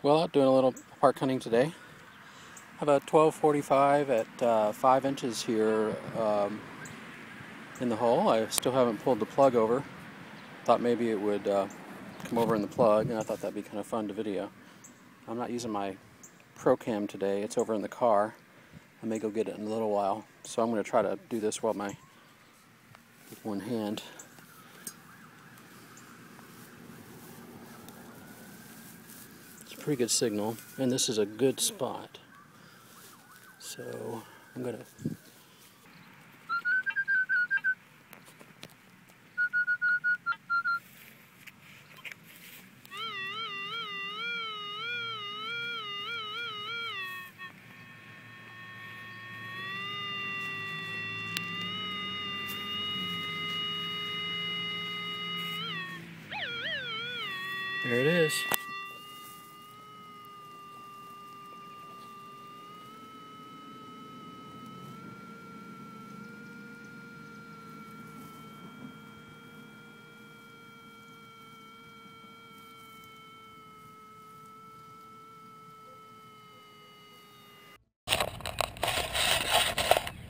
Well, out doing a little park hunting today. I have a 1245 at 5 inches here in the hole. I still haven't pulled the plug over. Thought maybe it would come over in the plug, and I thought that'd be kind of fun to video. I'm not using my Pro Cam today. It's over in the car. I may go get it in a little while. So I'm going to try to do this with one hand. Pretty good signal, and this is a good spot, so I'm gonna there it is.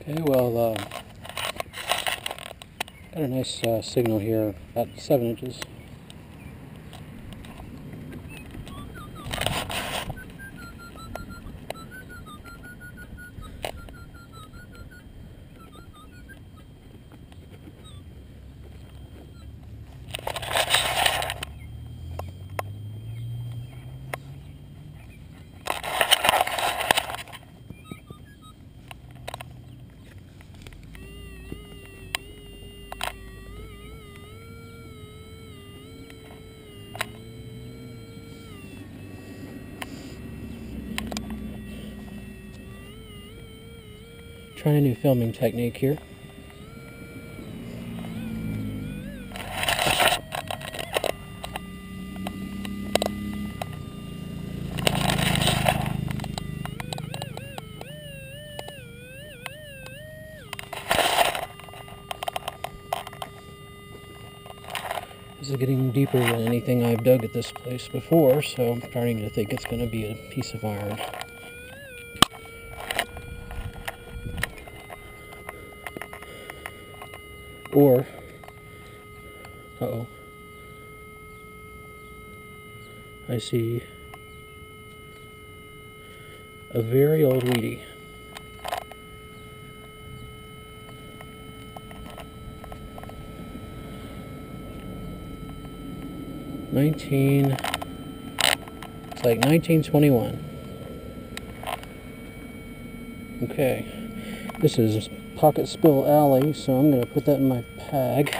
Okay, well, got a nice signal here, about 7 inches. Trying a new filming technique here. This is getting deeper than anything I've dug at this place before, so I'm starting to think it's going to be a piece of iron. Or, I see a very old weedy. It's like 1921. Okay, this is Pocket Spill Alley, so I'm going to put that in my bag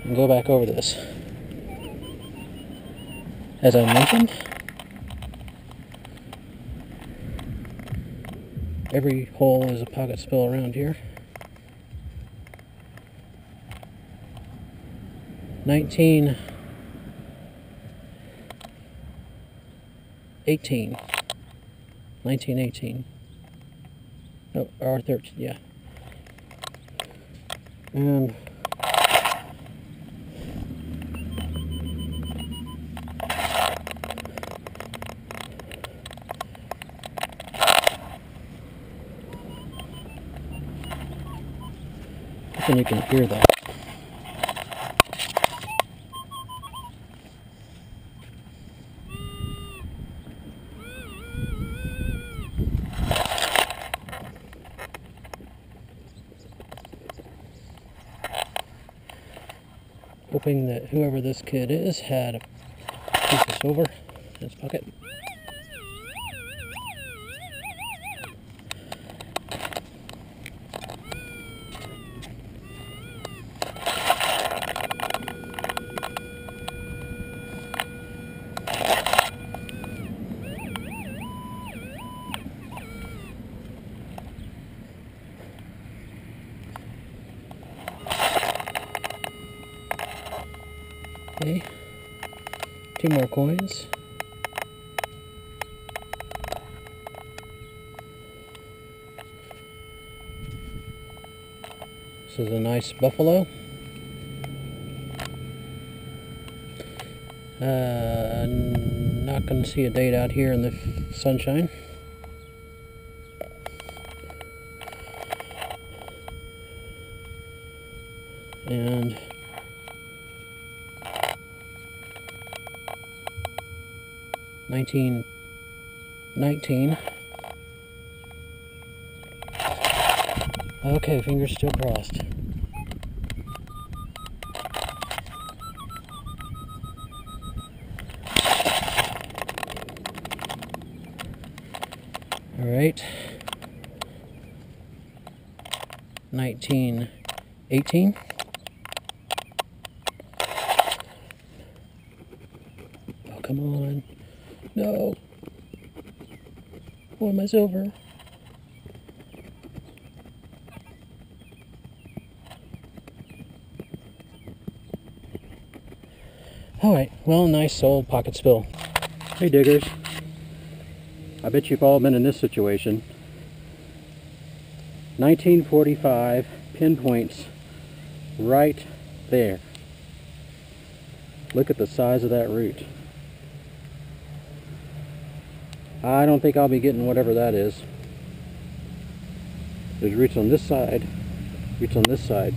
and go back over this. As I mentioned, every hole is a pocket spill around here. 1918. No, R13, yeah. And hoping you can hear that. Hoping that whoever this kid is had a piece of silver in his pocket. Okay, 2 more coins. This is a nice buffalo. not going to see a date out here in the sunshine. And $19.19. Okay, fingers still crossed. All right. 1918. Oh, come on. No. I want my silver. Alright, well, nice old pocket spill. Hey diggers. I bet you've all been in this situation. 1945 pinpoints right there. Look at the size of that root. I don't think I'll be getting whatever that is. There's roots on this side, roots on this side.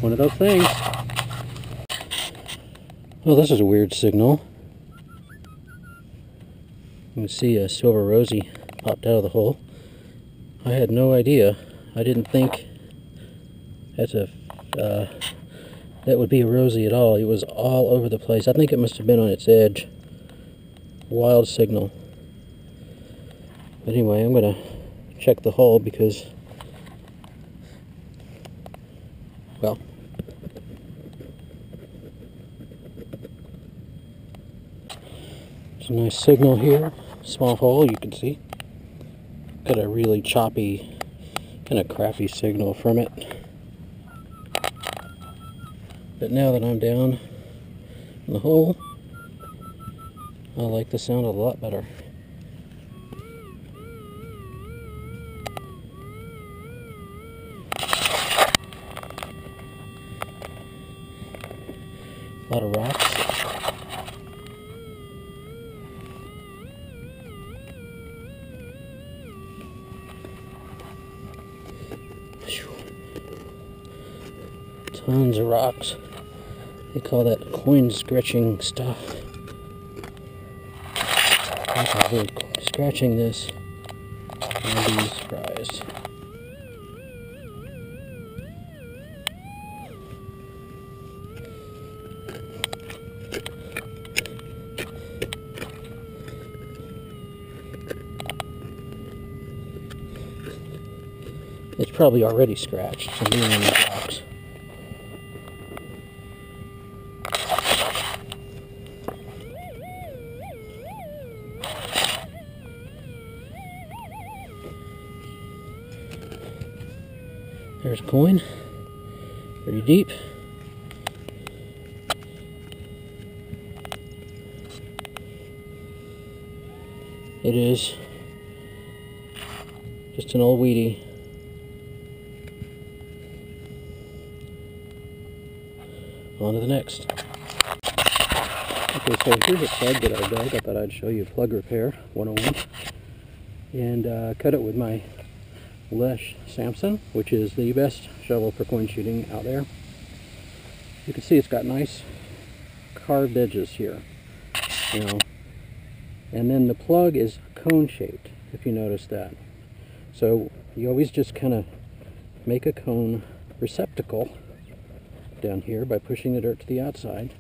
One of those things. Well, this is a weird signal. You can see a silver rosy popped out of the hole. I had no idea. I didn't think that would be a rosy at all. It was all over the place. I think it must have been on its edge. Wild signal. But anyway, I'm going to check the hole because, well, there's a nice signal here. Small hole, you can see. Got a really choppy, kind of crappy signal from it. But now that I'm down in the hole, I like the sound a lot better. A lot of rocks. Tons of rocks. They call that coin scratching stuff. If I were scratching this, I'd be surprised. It's probably already scratched from being in the box. There's a coin, pretty deep. It is just an old weedy. On to the next. Okay, so here's a plug that I dug. I thought I'd show you plug repair 101. And cut it with my Lesh Samson, which is the best shovel for coin shooting out there. You can see it's got nice carved edges here, you know, and then the plug is cone shaped, if you notice that. So you always just kind of make a cone receptacle down here by pushing the dirt to the outside,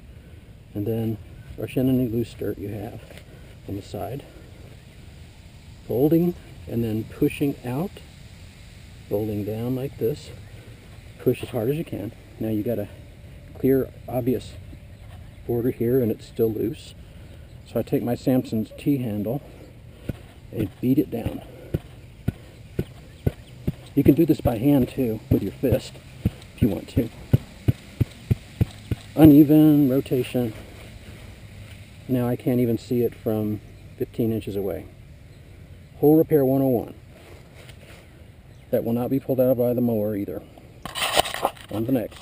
and then brush in any loose dirt you have on the side, folding and then pushing out, folding down like this, push as hard as you can. Now you got a clear, obvious border here and it's still loose. So I take my Samson's T-handle and beat it down. You can do this by hand too, with your fist, if you want to. Uneven rotation. Now I can't even see it from 15 inches away. Hole repair 101. That will not be pulled out by the mower either. On to the next.